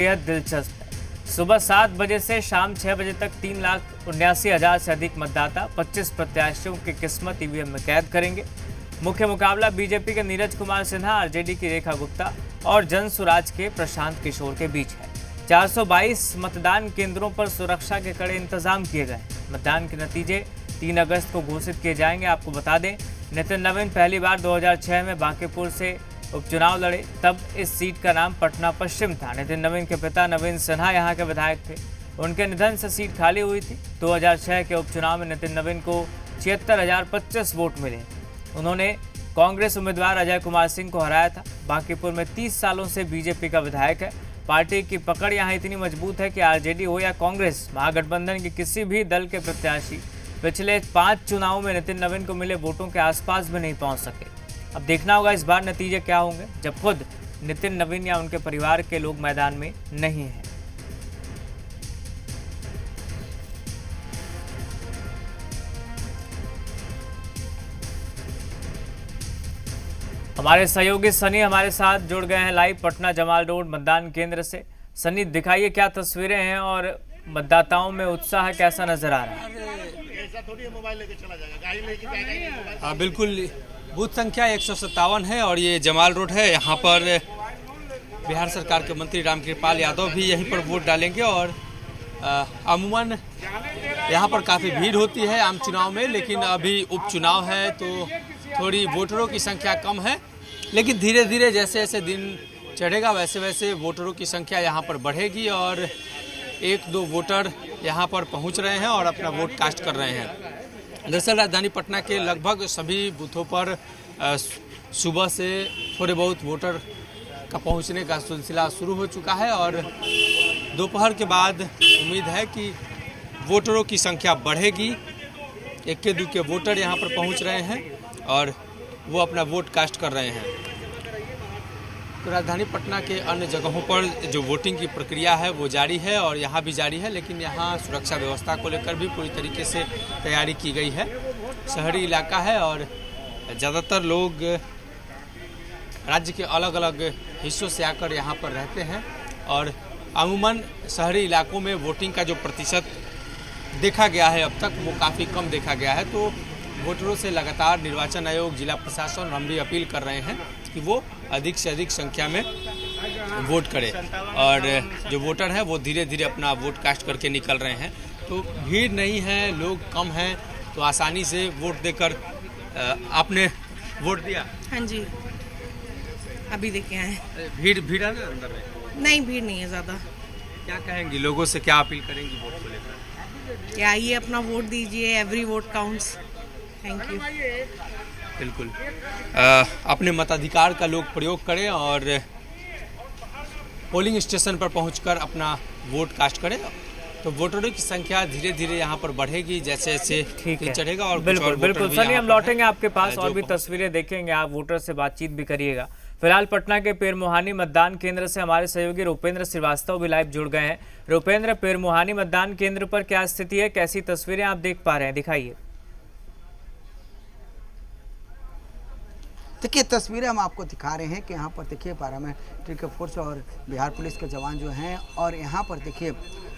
बेहद दिलचस्प है। सुबह 7 बजे से शाम 6 बजे तक 3,79,000 से अधिक मतदाता 25 प्रत्याशियों की किस्मत ईवीएम में कैद करेंगे। मुख्य मुकाबला बीजेपी के नीरज कुमार सिन्हा, आरजेडी की रेखा गुप्ता और जन सुराज के प्रशांत किशोर के बीच है। 422 मतदान केंद्रों पर सुरक्षा के कड़े इंतजाम किए गए। मतदान के नतीजे 3 अगस्त को घोषित किए जाएंगे। आपको बता दें, नितिन नवीन पहली बार 2006 में बांकीपुर से उपचुनाव लड़े, तब इस सीट का नाम पटना पश्चिम था। नितिन नवीन के पिता नवीन सिन्हा यहाँ के विधायक थे। उनके निधन से सीट खाली हुई थी। 2006 के उपचुनाव में नितिन नवीन को 76,025 वोट मिले। उन्होंने कांग्रेस उम्मीदवार अजय कुमार सिंह को हराया था। बांकीपुर में 30 सालों से बीजेपी का विधायक है। पार्टी की पकड़ यहाँ इतनी मजबूत है कि आरजेडी हो या कांग्रेस, महागठबंधन के किसी भी दल के प्रत्याशी पिछले 5 चुनावों में नितिन नवीन को मिले वोटों के आसपास भी नहीं पहुंच सके। अब देखना होगा इस बार नतीजे क्या होंगे, जब खुद नितिन नवीन या उनके परिवार के लोग मैदान में नहीं हैं। हमारे सहयोगी सनी हमारे साथ जुड़ गए हैं लाइव पटना जमाल रोड मतदान केंद्र से। सनी, दिखाइए क्या तस्वीरें हैं और मतदाताओं में उत्साह कैसा नजर आ रहा है? हाँ बिल्कुल, बूथ संख्या 157 है और ये जमाल रोड है। यहाँ पर बिहार सरकार के मंत्री रामकृपाल यादव भी यहीं पर वोट डालेंगे और अमूमन यहाँ पर काफ़ी भीड़ होती है आम चुनाव में, लेकिन अभी उपचुनाव है तो थोड़ी वोटरों की संख्या कम है। लेकिन धीरे धीरे जैसे जैसे दिन चढ़ेगा वैसे वैसे वोटरों की संख्या यहाँ पर बढ़ेगी और 1-2 वोटर यहाँ पर पहुँच रहे हैं और अपना वोट कास्ट कर रहे हैं। दरअसल राजधानी पटना के लगभग सभी बूथों पर सुबह से थोड़े बहुत वोटर का पहुंचने का सिलसिला शुरू हो चुका है और दोपहर के बाद उम्मीद है कि वोटरों की संख्या बढ़ेगी। 1-2 वोटर यहां पर पहुंच रहे हैं और वो अपना वोट कास्ट कर रहे हैं। तो राजधानी पटना के अन्य जगहों पर जो वोटिंग की प्रक्रिया है वो जारी है और यहाँ भी जारी है, लेकिन यहाँ सुरक्षा व्यवस्था को लेकर भी पूरी तरीके से तैयारी की गई है। शहरी इलाका है और ज़्यादातर लोग राज्य के अलग अलग हिस्सों से आकर यहाँ पर रहते हैं और अमूमन शहरी इलाकों में वोटिंग का जो प्रतिशत देखा गया है अब तक वो काफ़ी कम देखा गया है। तो वोटरों से लगातार निर्वाचन आयोग, जिला प्रशासन हम भी अपील कर रहे हैं कि वो अधिक से अधिक संख्या में वोट करें और जो वोटर हैं वो धीरे धीरे अपना वोट कास्ट करके निकल रहे हैं। तो भीड़ नहीं है, लोग कम हैं, तो आसानी से वोट देकर आपने वोट दिया? हाँ जी, अभी देखे आए। भीड़ है ना अंदर में? नहीं, भीड़ नहीं है ज़्यादा। क्या कहेंगी लोगों से, क्या अपील करेंगी वोट को लेकर? कि आइए अपना वोट दीजिए, every vote counts. Thank you. बिल्कुल, अपने मताधिकार का लोग प्रयोग करें और पोलिंग स्टेशन पर पहुंचकर अपना वोट कास्ट करें। तो वोटरों की संख्या धीरे धीरे यहां पर बढ़ेगी जैसे जैसे चढ़ेगा। और बिल्कुल सनी, हम लौटेंगे आपके पास और भी तस्वीरें देखेंगे, आप वोटर से बातचीत भी करिएगा। फिलहाल पटना के पीरमुहानी मतदान केंद्र से हमारे सहयोगी रुपेंद्र श्रीवास्तव भी लाइव जुड़ गए हैं। रुपेंद्र, पीरमुहानी मतदान केंद्र पर क्या स्थिति है, कैसी तस्वीरें आप देख पा रहे हैं, दिखाइए। देखिए, तस्वीरें हम आपको दिखा रहे हैं कि यहाँ पर देखिए पैरामिलिट्री फोर्स और बिहार पुलिस के जवान जो हैं और यहाँ पर देखिए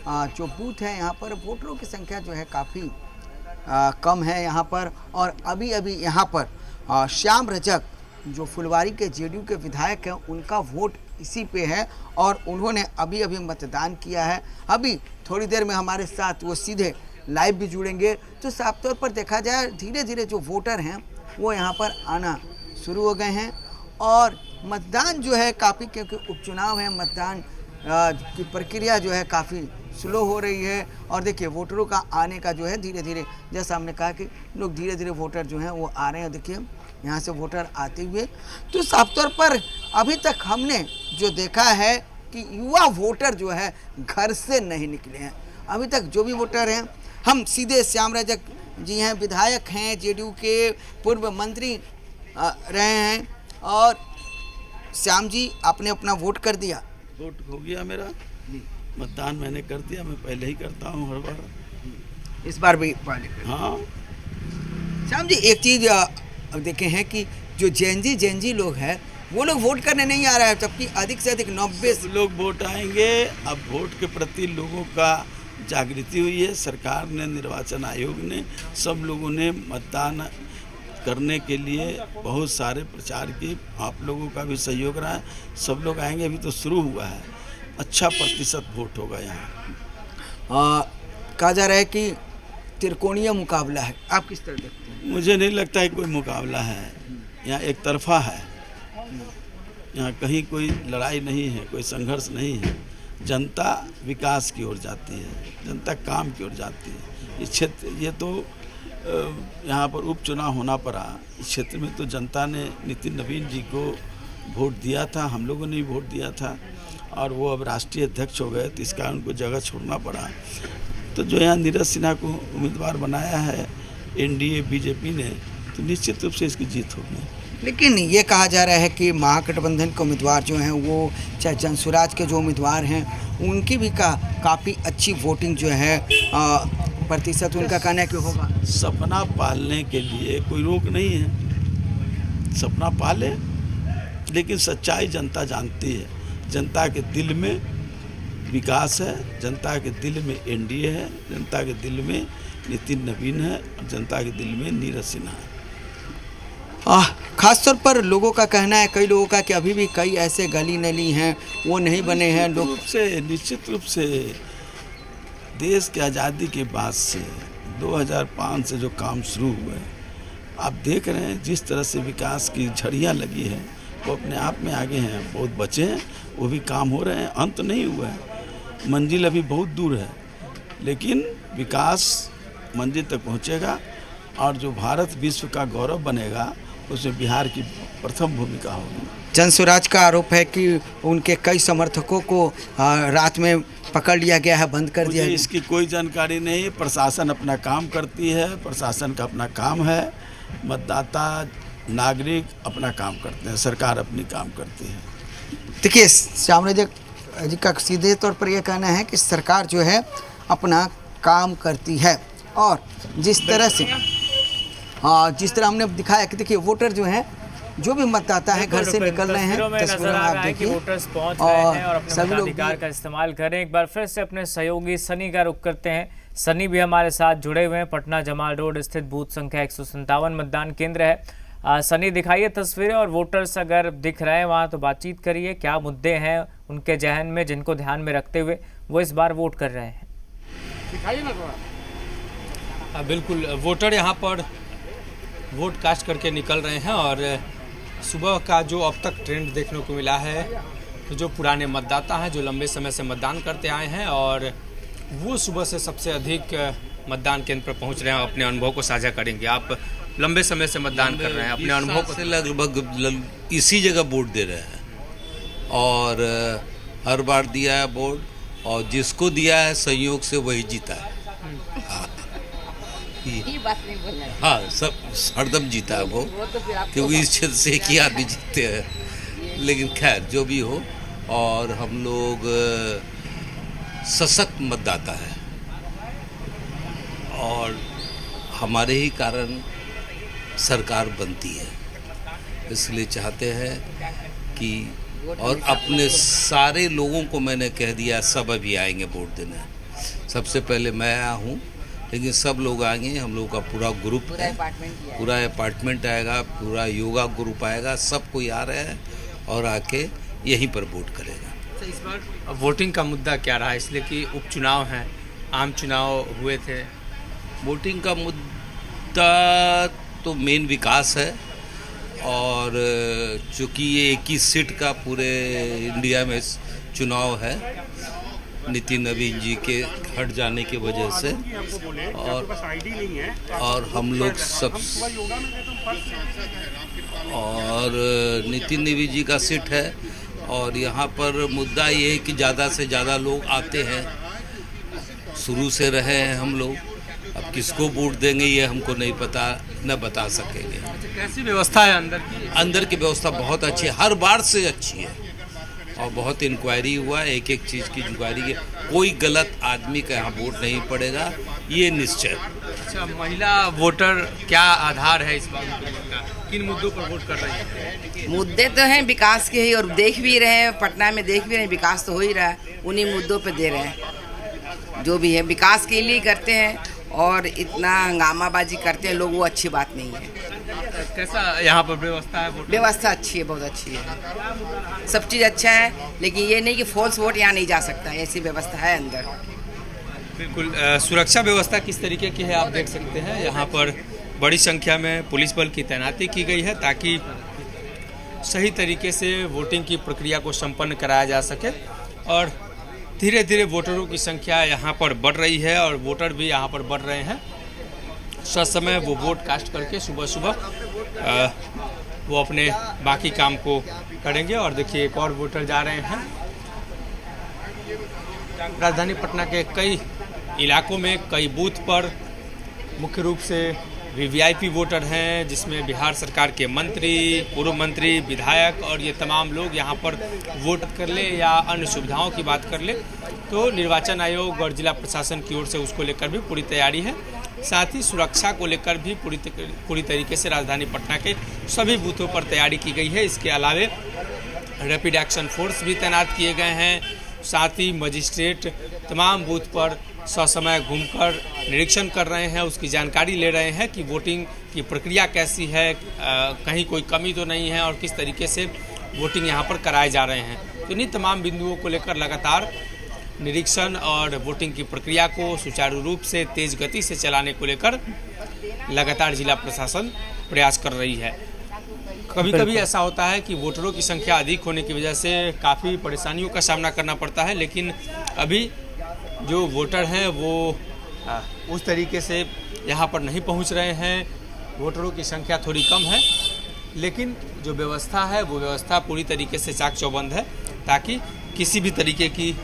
जो बूथ है यहाँ पर वोटरों की संख्या जो है काफ़ी कम है यहाँ पर। और अभी यहाँ पर श्याम रजक जो फुलवारी के जेडीयू के विधायक हैं उनका वोट इसी पे है और उन्होंने अभी मतदान किया है। अभी थोड़ी देर में हमारे साथ वो सीधे लाइव भी जुड़ेंगे। तो साफ तौर पर देखा जाए धीरे धीरे जो वोटर हैं वो यहाँ पर आना शुरू हो गए हैं और मतदान जो है काफ़ी, क्योंकि उपचुनाव है, मतदान की प्रक्रिया जो है काफ़ी स्लो हो रही है। और देखिए वोटरों का आने का जो है धीरे धीरे, जैसा हमने कहा कि लोग धीरे धीरे वोटर जो हैं वो आ रहे हैं। देखिए यहाँ से वोटर आते हुए, तो साफ तौर पर अभी तक हमने जो देखा है कि युवा वोटर जो है घर से नहीं निकले हैं अभी तक। जो भी वोटर हैं, हम सीधे श्याम रजक जी हैं, विधायक हैं, जेडीयू के पूर्व मंत्री रहे हैं। और श्याम जी, आपने अपना वोट कर दिया? वोट हो गया मेरा, मतदान मैंने कर दिया। मैं पहले ही करता हूँ हर बार, इस बार भी पहले। हाँ श्याम जी, एक चीज़ देखे हैं कि जो जेनजी लोग हैं वो लोग वोट करने नहीं आ रहा है, जबकि अधिक से अधिक 90 लोग वोट आएंगे। अब वोट के प्रति लोगों का जागृति हुई है। सरकार ने, निर्वाचन आयोग ने, सब लोगों ने मतदान करने के लिए बहुत सारे प्रचार किए। आप लोगों का भी सहयोग रहा है। सब लोग आएंगे, अभी तो शुरू हुआ है। अच्छा प्रतिशत वोट होगा यहाँ। कहा जा रहा है कि त्रिकोणीय मुकाबला है, आप किस तरह देखते हैं? मुझे नहीं लगता है कोई मुकाबला है, यहाँ एक तरफा है। यहाँ कहीं कोई लड़ाई नहीं है, कोई संघर्ष नहीं है। जनता विकास की ओर जाती है, जनता काम की ओर जाती है। इस क्षेत्र, ये तो यहाँ पर उपचुनाव होना पड़ा। इस क्षेत्र में तो जनता ने नितिन नवीन जी को वोट दिया था, हम लोगों ने भी वोट दिया था, और वो अब राष्ट्रीय अध्यक्ष हो गए, तो इसका उनको जगह छोड़ना पड़ा। तो जो यहाँ नीरज सिन्हा को उम्मीदवार बनाया है एनडीए बीजेपी ने, तो निश्चित रूप से इसकी जीत होगी। लेकिन ये कहा जा रहा है कि महागठबंधन के उम्मीदवार जो हैं, वो चाहे जनसुराज के जो उम्मीदवार हैं, उनकी भी काफ़ी अच्छी वोटिंग जो है प्रतिशत उनका कहना है कि होगा। सपना पालने के लिए कोई रोक नहीं है, सपना पाले, लेकिन सच्चाई जनता जानती है। जनता के दिल में विकास है, जनता के दिल में एनडीए है, जनता के दिल में नितिन नवीन है, और जनता के दिल में नीरज सिन्हा है। खासतौर पर लोगों का कहना है, कई लोगों का, कि अभी भी कई ऐसे गली नली हैं वो नहीं बने हैं। लोग निश्चित रूप से देश की आज़ादी के बाद से 2005 से जो काम शुरू हुए, आप देख रहे हैं जिस तरह से विकास की झड़ियाँ लगी हैं, वो अपने आप में आगे हैं। बहुत बचे हैं, वो भी काम हो रहे हैं, अंत नहीं हुआ है, मंजिल अभी बहुत दूर है, लेकिन विकास मंजिल तक पहुँचेगा। और जो भारत विश्व का गौरव बनेगा, उसमें बिहार की प्रथम भूमिका होगी। जनसुराज का आरोप है कि उनके कई समर्थकों को रात में पकड़ लिया गया है, बंद कर दिया मुझे गया। इसकी कोई जानकारी नहीं। प्रशासन अपना काम करती है, प्रशासन का अपना काम है, मतदाता नागरिक अपना काम करते हैं, सरकार अपनी काम करती है। देखिए, सामराज्य जी का सीधे तौर पर यह कहना है कि सरकार जो है अपना काम करती है, और जिस तरह हमने दिखाया कि देखिए वोटर जो हैं, जो भी मतदाता है घर से निकल रहे हैं, तस्वीरों में आप देखिए वोटर्स पहुंच रहे हैं और अपने मताधिकार का इस्तेमाल करें। एक बार फिर से अपने सहयोगी सनी का रुख करते हैं। सनी भी हमारे साथ जुड़े हुए हैं। पटना जमाल रोड स्थित बूथ संख्या 157 मतदान केंद्र है। सनी, दिखाइए तस्वीरें, और वोटर्स अगर दिख रहे हैं वहाँ तो बातचीत करिए। क्या मुद्दे हैं उनके जहन में जिनको ध्यान में रखते हुए वो इस बार वोट कर रहे हैं? दिखाइए ना थोड़ा। बिल्कुल, वोटर यहाँ पर वोट कास्ट करके निकल रहे हैं, और सुबह का जो अब तक ट्रेंड देखने को मिला है, तो जो पुराने मतदाता हैं, जो लंबे समय से मतदान करते आए हैं, और वो सुबह से सबसे अधिक मतदान केंद्र पर पहुंच रहे हैं, अपने अनुभव को साझा करेंगे। आप लंबे समय से मतदान कर रहे हैं, अपने अनुभव को से लगभग इसी जगह वोट दे रहे हैं, और हर बार दिया है वोट, और जिसको दिया है संयोग से वही जीता है। ये बात नहीं बोलना। हाँ, सब हरदम जीता है वो, क्योंकि इस क्षेत्र से एक ही आदमी जीतते हैं। लेकिन खैर जो भी हो, और हम लोग सशक्त मतदाता है, और हमारे ही कारण सरकार बनती है। इसलिए चाहते हैं कि, और अपने सारे लोगों को मैंने कह दिया, सब अभी आएंगे वोट देने। सबसे पहले मैं आया हूँ, लेकिन सब लोग आएंगे। हम लोगों का पूरा ग्रुप है, पूरा अपार्टमेंट आएगा, पूरा योगा ग्रुप आएगा, सब कोई आ रहे हैं और आके यहीं पर वोट करेगा। इस बार वोटिंग का मुद्दा क्या रहा? इसलिए कि उपचुनाव हैं, आम चुनाव हुए थे। वोटिंग का मुद्दा तो मेन विकास है, और चूँकि ये 21 सीट का पूरे इंडिया में चुनाव है, नितिन नवीन जी के हट जाने की वजह से, और हम लोग सब, और नितिन नवीन जी का सीट है, और यहाँ पर मुद्दा ये है कि ज़्यादा से ज़्यादा लोग आते हैं, शुरू से रहे हैं हम लोग। अब किसको वोट देंगे ये हमको नहीं पता, न बता सकेंगे। कैसी व्यवस्था है अंदर की? अंदर की व्यवस्था बहुत अच्छी है, हर बार से अच्छी है, और बहुत इंक्वायरी हुआ, एक एक चीज़ की इंक्वायरी है। कोई गलत आदमी का यहाँ वोट नहीं पड़ेगा, ये निश्चय। अच्छा, महिला वोटर क्या आधार है इस बात का? किन मुद्दों पर वोट कर रही हैं? मुद्दे तो हैं विकास के ही, और देख भी रहे हैं, पटना में देख भी रहे हैं, विकास तो हो ही रहा है, उन्हीं मुद्दों पे दे रहे हैं। जो भी है विकास के लिए करते हैं, और इतना हंगामाबाजी करते हैं लोग, वो अच्छी बात नहीं है। कैसा यहाँ पर व्यवस्था है? व्यवस्था अच्छी है, बहुत अच्छी है, सब चीज़ अच्छा है, लेकिन ये नहीं कि फॉल्स वोट यहाँ नहीं जा सकता, ऐसी व्यवस्था है अंदर। बिल्कुल। सुरक्षा व्यवस्था किस तरीके की है आप देख सकते हैं। यहाँ पर बड़ी संख्या में पुलिस बल की तैनाती की गई है ताकि सही तरीके से वोटिंग की प्रक्रिया को संपन्न कराया जा सके, और धीरे धीरे वोटरों की संख्या यहाँ पर बढ़ रही है और वोटर भी यहाँ पर बढ़ रहे हैं। समय वो वोट कास्ट करके सुबह सुबह वो अपने बाकी काम को करेंगे। और देखिए एक और वोटर जा रहे हैं। राजधानी पटना के कई इलाकों में कई बूथ पर मुख्य रूप से वीवीआईपी वोटर हैं, जिसमें बिहार सरकार के मंत्री, पूर्व मंत्री, विधायक और ये तमाम लोग यहाँ पर वोट कर ले या अन्य सुविधाओं की बात कर ले तो निर्वाचन आयोग और जिला प्रशासन की ओर से उसको लेकर भी पूरी तैयारी है। साथ ही सुरक्षा को लेकर भी पूरी तरीके से राजधानी पटना के सभी बूथों पर तैयारी की गई है। इसके अलावे रैपिड एक्शन फोर्स भी तैनात किए गए हैं। साथ ही मजिस्ट्रेट तमाम बूथ पर ससमय घूमकर निरीक्षण कर रहे हैं, उसकी जानकारी ले रहे हैं कि वोटिंग की प्रक्रिया कैसी है, कहीं कोई कमी तो नहीं है और किस तरीके से वोटिंग यहाँ पर कराए जा रहे हैं। तो इन्हीं तमाम बिंदुओं को लेकर लगातार निरीक्षण और वोटिंग की प्रक्रिया को सुचारू रूप से तेज गति से चलाने को लेकर लगातार जिला प्रशासन प्रयास कर रही है। कभी कभी ऐसा होता है कि वोटरों की संख्या अधिक होने की वजह से काफ़ी परेशानियों का सामना करना पड़ता है, लेकिन अभी जो वोटर हैं वो उस तरीके से यहाँ पर नहीं पहुँच रहे हैं। वोटरों की संख्या थोड़ी कम है, लेकिन जो व्यवस्था है वो व्यवस्था पूरी तरीके से चाक चौबंद है ताकि किसी भी तरीके की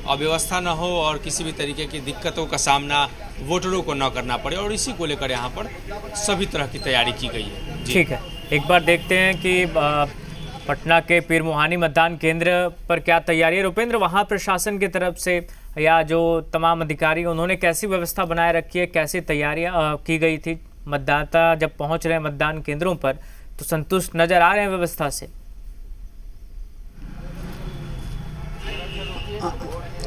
अव्यवस्था न हो और किसी भी तरीके की दिक्कतों का सामना वोटरों को न करना पड़े, और इसी को लेकर यहाँ पर सभी तरह की तैयारी की गई है। ठीक है, एक बार देखते हैं कि पटना के पीर मुहानी मतदान केंद्र पर क्या तैयारी है। रुपेंद्र, वहाँ प्रशासन की तरफ से या जो तमाम अधिकारी उन्होंने कैसी व्यवस्था बनाए रखी है, कैसी तैयारियाँ की गई थी? मतदाता जब पहुँच रहे हैं मतदान केंद्रों पर तो संतुष्ट नजर आ रहे हैं व्यवस्था से?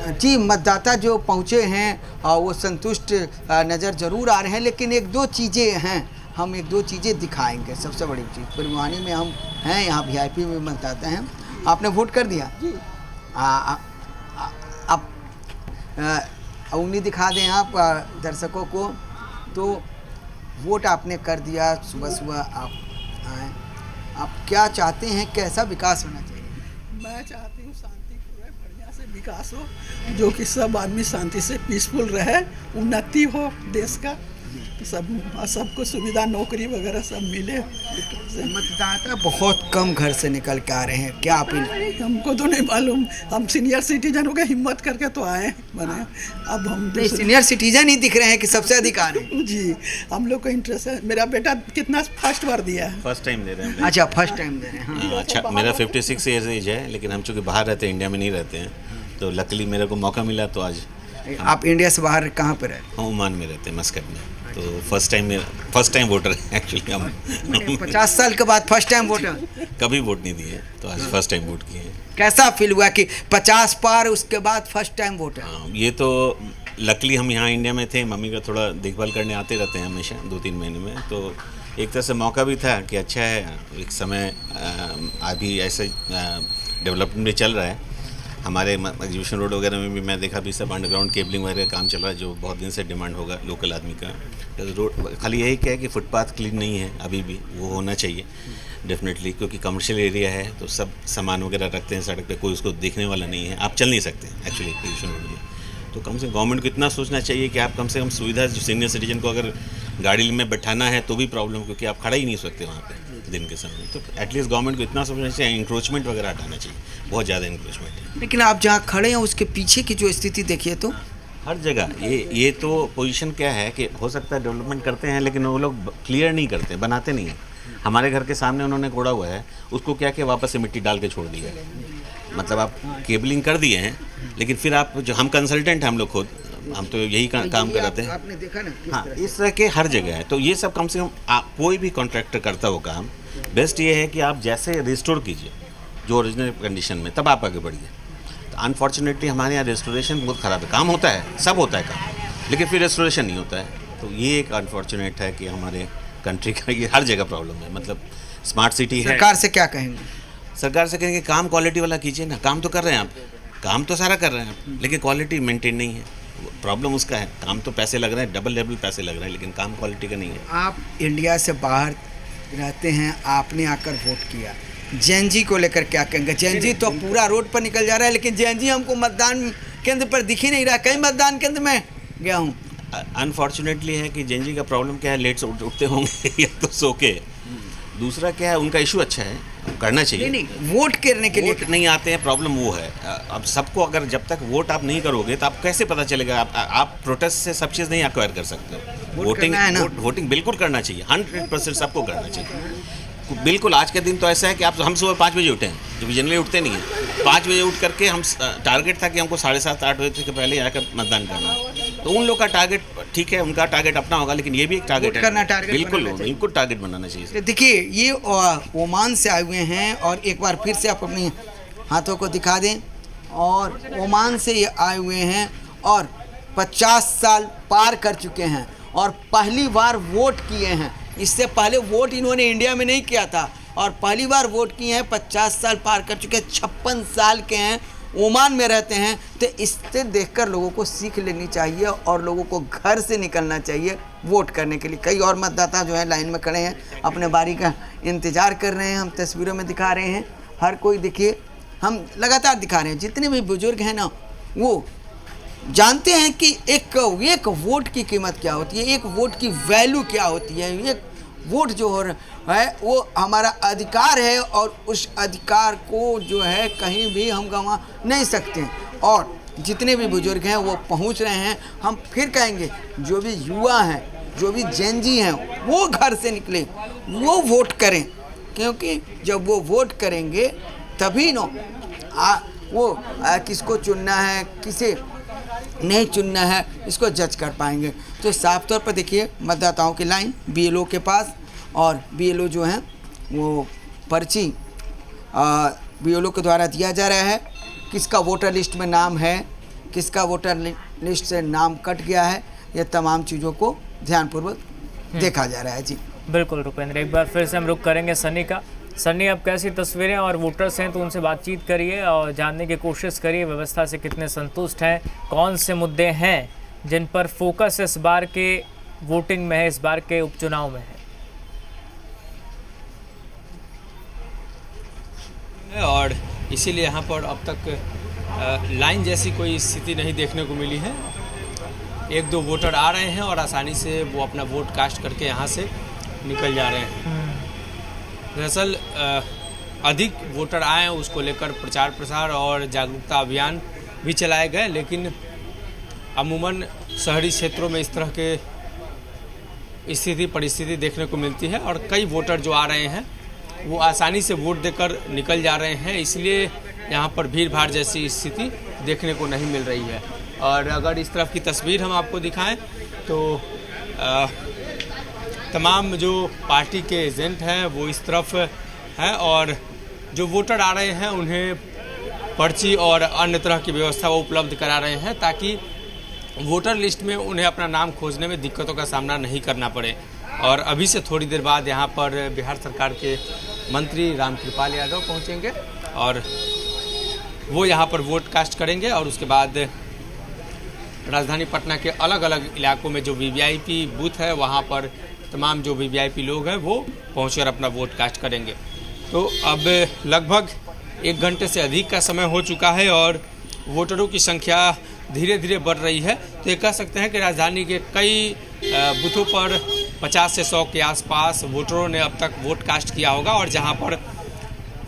जी, मतदाता जो पहुँचे हैं वो संतुष्ट नज़र ज़रूर आ रहे हैं, लेकिन एक दो चीज़ें हैं, हम एक दो चीज़ें दिखाएंगे। सबसे बड़ी चीज़, पीर मुहानी में हम हैं, यहाँ वीआईपी में मतदाता हैं। आपने वोट कर दिया? आप उंगली दिखा दें आप दर्शकों को, तो वोट आपने कर दिया, सुबह सुबह आप आए। आप क्या चाहते हैं, कैसा विकास होना चाहिए? मैं चाहती हूँ शांतिपूर्ण बढ़िया से विकास हो, जो कि सब आदमी शांति से पीसफुल रहे, उन्नति हो देश का, सबको सुविधा, नौकरी वगैरह सब मिले। मतदाता बहुत कम घर से निकल के आ रहे हैं, क्या आप हमको तो नहीं मालूम, हम सीनियर सिटीजन हो गए, हिम्मत करके तो आए बने। अब हम सीनियर सिटीजन ही दिख रहे हैं कि सबसे अधिक आ रहे हैं? जी, हम लोग को इंटरेस्ट है। मेरा बेटा कितना फर्स्ट बार दिया है? फर्स्ट टाइम दे रहे हैं। अच्छा, फर्स्ट टाइम दे रहे हैं। हाँ, अच्छा, मेरा 56 ईयर्स एज है, लेकिन हम चूँकि बाहर रहते हैं, इंडिया में नहीं रहते हैं, तो लकीली मेरे को मौका मिला, तो आज। आप इंडिया से बाहर कहाँ पे रहते? हम ओमान में रहते हैं, मस्कट में। तो फर्स्ट टाइम वोटर है एक्चुअली हम। 50 साल के बाद फर्स्ट टाइम वोटर? कभी वोट नहीं दिए, तो आज फर्स्ट टाइम वोट किए हैं। कैसा फील हुआ कि 50 पार, उसके बाद फर्स्ट टाइम वोटर? हाँ, ये तो लकीली हम यहाँ इंडिया में थे, मम्मी का थोड़ा देखभाल करने आते रहते हैं हमेशा 2-3 महीने में, तो एक तरह से मौका भी था कि अच्छा है, एक समय अभी ऐसे डेवलपमेंट भी चल रहा है। हमारे एग्जीबिशन रोड वगैरह में भी मैं देखा भी सब अंडरग्राउंड केबलिंग वगैरह काम चल रहा है, जो बहुत दिन से डिमांड होगा लोकल आदमी का। तो रोड खाली यही क्या है कि फुटपाथ क्लीन नहीं है अभी भी, वो होना चाहिए डेफिनेटली, क्योंकि कमर्शियल एरिया है तो सब सामान वगैरह रखते हैं सड़क पे, कोई उसको देखने वाला नहीं है, आप चल नहीं सकते एक्चुअली एग्जीबिशन रोड में। तो कम से कम गवर्नमेंट को इतना सोचना चाहिए कि आप कम से कम सुविधा, जो सीनियर सिटीजन को अगर गाड़ी में बैठाना है तो भी प्रॉब्लम, क्योंकि आप खड़ा ही नहीं सकते वहाँ पे दिन के समय, तो एटलीस्ट गवर्नमेंट को इतना सोचना चाहिए, इंक्रोचमेंट वगैरह हटाना चाहिए, बहुत ज़्यादा इंक्रोचमेंट है। लेकिन आप जहाँ खड़े हैं उसके पीछे की जो स्थिति देखिए तो हर जगह ये तो पोजीशन क्या है कि हो सकता है डेवलपमेंट करते हैं, लेकिन वो लोग क्लियर नहीं करते, बनाते नहीं हैं। हमारे घर के सामने उन्होंने कोड़ा हुआ है, उसको क्या किया, वापस से मिट्टी डाल के छोड़ दिया है। मतलब आप केबलिंग कर दिए हैं, लेकिन फिर आप, जो हम कंसल्टेंट हैं हम लोग खुद हम तो यही काम कर रहे थे। आपने देखा ना किस हाँ, तरह से? इस तरह के हर जगह है। तो ये सब कम से कम कोई भी कॉन्ट्रैक्टर करता हो काम, बेस्ट ये है कि आप जैसे रिस्टोर कीजिए जो ओरिजिनल कंडीशन में, तब आप आगे बढ़िए। तो अनफॉर्चुनेटली हमारे यहाँ रेस्टोरेशन बहुत ख़राब है। काम होता है, सब होता है काम, लेकिन फिर रेस्टोरेशन नहीं होता है। तो ये एक अनफॉर्चुनेट है कि हमारे कंट्री का ये हर जगह प्रॉब्लम है। मतलब स्मार्ट सिटी है। सरकार से क्या कहेंगे? सरकार से कहेंगे काम क्वालिटी वाला कीजिए ना। काम तो कर रहे हैं आप, काम तो सारा कर रहे हैं आप, लेकिन क्वालिटी मेंटेन नहीं है। प्रॉब्लम उसका है। काम तो पैसे लग रहे हैं, डबल पैसे लग रहे हैं, लेकिन काम क्वालिटी का नहीं है। आप इंडिया से बाहर रहते हैं, आपने आकर वोट किया, जेएनजी को लेकर क्या कहेंगे? जेएनजी तो पूरा रोड पर निकल जा रहा है, लेकिन जेएनजी हमको मतदान केंद्र पर दिख ही नहीं रहा। कई मतदान केंद्र में गया हूँ। अनफॉर्चुनेटली है कि जेएनजी का प्रॉब्लम क्या है, लेट से उठते होंगे या तो सो के। दूसरा क्या है, उनका इशू अच्छा है, करना चाहिए। नहीं, वोट करने के लिए वोट नहीं आते हैं, प्रॉब्लम वो है। अब सबको अगर जब तक वोट आप नहीं करोगे तो आप कैसे पता चलेगा? आप प्रोटेस्ट से सब चीज़ नहीं एक्वायर कर सकते हो। वोटिंग बिल्कुल करना चाहिए, 100% सबको करना चाहिए। बिल्कुल आज के दिन तो ऐसा है कि आप हम सुबह 5 बजे उठे हैं, जो भी जनरली उठते नहीं हैं। 5 बजे उठ करके हम टारगेट था कि हमको 7:30-8 बजे के पहले आकर मतदान करना। तो उन लोग का टारगेट ठीक है, उनका टारगेट अपना होगा, लेकिन ये भी एक टारगेट है। बिल्कुल टारगेट बनाना चाहिए। देखिए, ये ओमान से आए हुए हैं और एक बार फिर से आप अपने हाथों को दिखा दें। और ओमान से ये आए हुए हैं और 50 साल पार कर चुके हैं और पहली बार वोट किए हैं। इससे पहले वोट इन्होंने इंडिया में नहीं किया था और पहली बार वोट किए हैं। 50 साल पार कर चुके हैं, 56 साल के हैं, ओमान में रहते हैं। तो इससे देखकर लोगों को सीख लेनी चाहिए और लोगों को घर से निकलना चाहिए वोट करने के लिए। कई और मतदाता जो है लाइन में खड़े हैं, अपने बारी का इंतज़ार कर रहे हैं। हम तस्वीरों में दिखा रहे हैं, हर कोई देखिए, हम लगातार दिखा रहे हैं। जितने भी बुजुर्ग हैं ना, वो जानते हैं कि एक वोट की कीमत क्या होती है, एक वोट की वैल्यू क्या होती है। एक वोट जो हो रहा है वो हमारा अधिकार है और उस अधिकार को जो है कहीं भी हम गंवा नहीं सकते। और जितने भी बुजुर्ग हैं वो पहुंच रहे हैं। हम फिर कहेंगे, जो भी युवा हैं, जो भी जेएनजी हैं, वो घर से निकले, वो वोट करें, क्योंकि जब वो वोट करेंगे तभी किसको चुनना है, किसे नहीं चुनना है, इसको जज कर पाएंगे। तो साफ तौर पर देखिए, मतदाताओं की लाइन बीएलओ के पास, और बीएलओ जो हैं वो पर्ची बीएलओ के द्वारा दिया जा रहा है। किसका वोटर लिस्ट में नाम है, किसका वोटर लिस्ट से नाम कट गया है, ये तमाम चीज़ों को ध्यानपूर्वक देखा जा रहा है। जी बिल्कुल रुपेंद्र, एक बार फिर से हम रुक करेंगे सनी का। सनी, अब कैसी तस्वीरें और वोटर्स हैं तो उनसे बातचीत करिए और जानने की कोशिश करिए व्यवस्था से कितने संतुष्ट हैं, कौन से मुद्दे हैं जिन पर फोकस इस बार के वोटिंग में है, इस बार के उपचुनाव में है। और इसीलिए यहाँ पर अब तक लाइन जैसी कोई स्थिति नहीं देखने को मिली है। 1-2 वोटर आ रहे हैं और आसानी से वो अपना वोट कास्ट करके यहाँ से निकल जा रहे हैं। दरअसल अधिक वोटर आए, उसको लेकर प्रचार प्रसार और जागरूकता अभियान भी चलाए गए, लेकिन अमूमन शहरी क्षेत्रों में इस तरह के स्थिति परिस्थिति देखने को मिलती है और कई वोटर जो आ रहे हैं वो आसानी से वोट देकर निकल जा रहे हैं। इसलिए यहाँ पर भीड़ भाड़ जैसी स्थिति देखने को नहीं मिल रही है। और अगर इस तरफ की तस्वीर हम आपको दिखाएं तो तमाम जो पार्टी के एजेंट हैं वो इस तरफ हैं और जो वोटर आ रहे हैं उन्हें पर्ची और अन्य तरह की व्यवस्था वो उपलब्ध करा रहे हैं ताकि वोटर लिस्ट में उन्हें अपना नाम खोजने में दिक्कतों का सामना नहीं करना पड़े। और अभी से थोड़ी देर बाद यहाँ पर बिहार सरकार के मंत्री रामकृपाल यादव पहुँचेंगे और वो यहाँ पर वोट कास्ट करेंगे और उसके बाद राजधानी पटना के अलग अलग इलाकों में जो वीवीआईपी बूथ है वहाँ पर तमाम जो वीवीआईपी लोग हैं वो पहुँचकर अपना वोट कास्ट करेंगे। तो अब लगभग 1 घंटे से अधिक का समय हो चुका है और वोटरों की संख्या धीरे धीरे बढ़ रही है। तो ये कह सकते हैं कि राजधानी के कई बूथों पर 50 से 100 के आसपास वोटरों ने अब तक वोट कास्ट किया होगा और जहाँ पर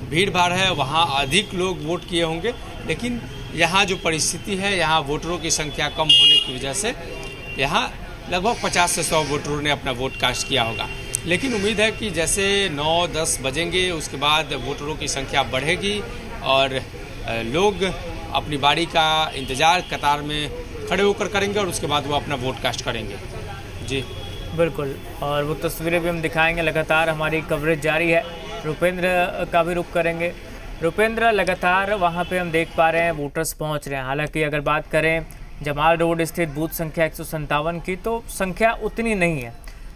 भीड़ भाड़ है वहाँ अधिक लोग वोट किए होंगे। लेकिन यहाँ जो परिस्थिति है, यहाँ वोटरों की संख्या कम होने की वजह से यहाँ लगभग 50 से 100 वोटरों ने अपना वोट कास्ट किया होगा। लेकिन उम्मीद है कि जैसे 9-10 बजेंगे उसके बाद वोटरों की संख्या बढ़ेगी और लोग अपनी बारी का इंतज़ार कतार में खड़े होकर करेंगे और उसके बाद वो अपना वोट कास्ट करेंगे। जी बिल्कुल, और वो तस्वीरें भी हम दिखाएंगे। लगातार हमारी कवरेज जारी है। रुपेंद्र का भी रुख करेंगे। रुपेंद्र, लगातार वहाँ पे हम देख पा रहे हैं वोटर्स पहुँच रहे हैं। हालांकि अगर बात करें जमाल रोड स्थित बूथ संख्या 157 की, तो संख्या उतनी नहीं है।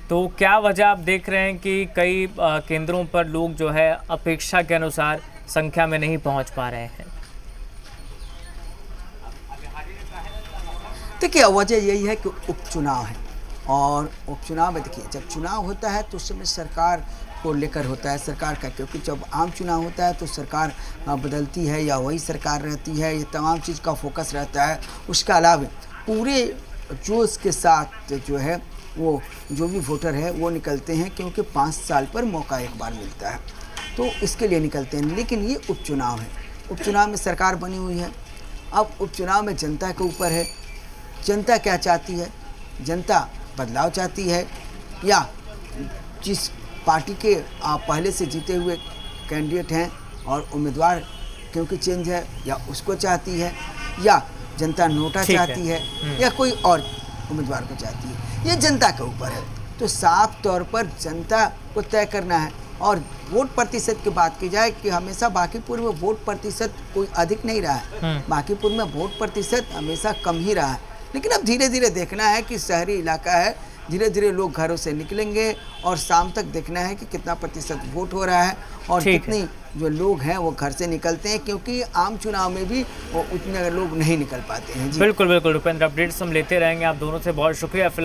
तो क्या वजह आप देख रहे हैं कि कई केंद्रों पर लोग जो है अपेक्षा के अनुसार संख्या में नहीं पहुँच पा रहे हैं? देखिए, वजह यही है कि उपचुनाव है, और उपचुनाव में देखिए जब चुनाव होता है तो उस समय सरकार को लेकर होता है, सरकार का, क्योंकि जब आम चुनाव होता है तो सरकार बदलती है या वही सरकार रहती है, ये तमाम चीज़ का फोकस रहता है। उसके अलावा पूरे जोश के साथ जो है वो जो भी वोटर है वो निकलते हैं, क्योंकि 5 साल पर मौका एक बार मिलता है, तो इसके लिए निकलते हैं। लेकिन ये उपचुनाव है, उपचुनाव में सरकार बनी हुई है। अब उपचुनाव में जनता के ऊपर है, जनता क्या चाहती है। जनता बदलाव चाहती है, या जिस पार्टी के पहले से जीते हुए कैंडिडेट हैं और उम्मीदवार क्योंकि चेंज है, या उसको चाहती है, या जनता नोटा चाहती है, या कोई और उम्मीदवार को चाहती है। ये जनता के ऊपर है। तो साफ तौर पर जनता को तय करना है। और वोट प्रतिशत की बात की जाए कि हमेशा बांकीपुर में वोट प्रतिशत कोई अधिक नहीं रहा है, बांकीपुर में वोट प्रतिशत हमेशा कम ही रहा है। लेकिन अब धीरे धीरे देखना है कि शहरी इलाका है, धीरे धीरे लोग घरों से निकलेंगे और शाम तक देखना है कि कितना प्रतिशत वोट हो रहा है और कितनी जो लोग हैं वो घर से निकलते हैं, क्योंकि आम चुनाव में भी वो उतने लोग नहीं निकल पाते हैं। जी बिल्कुल बिल्कुल रुपेंद्र, अपडेट्स हम लेते रहेंगे। आप दोनों से बहुत शुक्रिया।